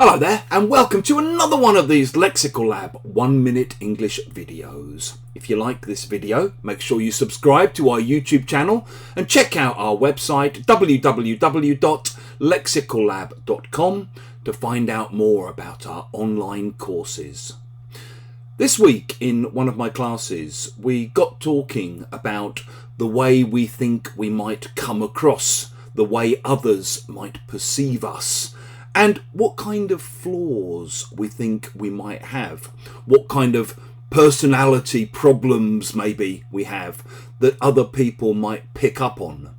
Hello there and welcome to another one of these Lexical Lab 1 minute English videos. If you like this video, make sure you subscribe to our YouTube channel and check out our website www.lexicallab.com to find out more about our online courses. This week in one of my classes we got talking about the way we think we might come across, the way others might perceive us, and what kind of flaws we think we might have, what kind of personality problems maybe we have that other people might pick up on.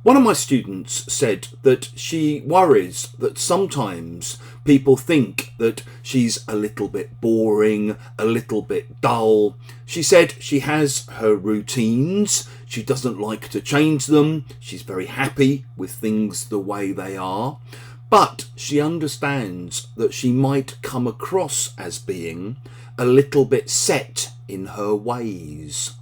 One of my students said that she worries that sometimes people think that she's a little bit boring, a little bit dull. She said she has her routines, she doesn't like to change them, she's very happy with things the way they are. But she understands that she might come across as being a little bit set in her ways.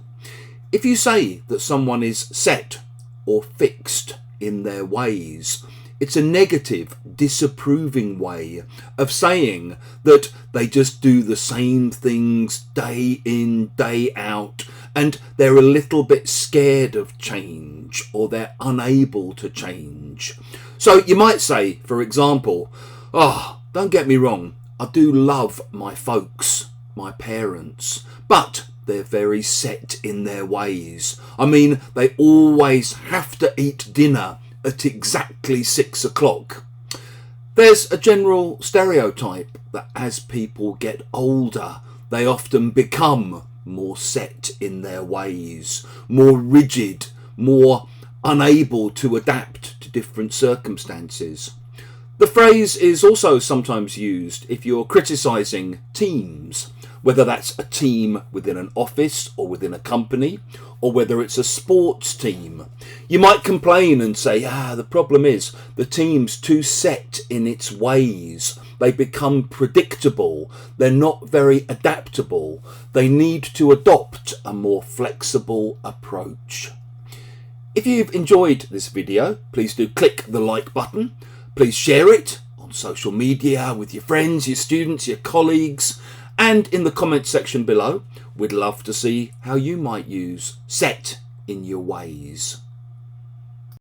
If you say that someone is set or fixed in their ways, it's a negative, disapproving way of saying that they just do the same things day in, day out, and they're a little bit scared of change or they're unable to change. So you might say, for example, don't get me wrong, I do love my folks, my parents, but they're very set in their ways. I mean, they always have to eat dinner at exactly 6 o'clock. There's a general stereotype that as people get older, they often become more set in their ways, more rigid, more unable to adapt to different circumstances. The phrase is also sometimes used if you're criticising teams, whether that's a team within an office or within a company, or whether it's a sports team. You might complain and say, the problem is the team's too set in its ways. They become predictable. They're not very adaptable. They need to adopt a more flexible approach. If you've enjoyed this video, please do click the like button. Please share it on social media with your friends, your students, your colleagues, and in the comment section below. We'd love to see how you might use set in your ways.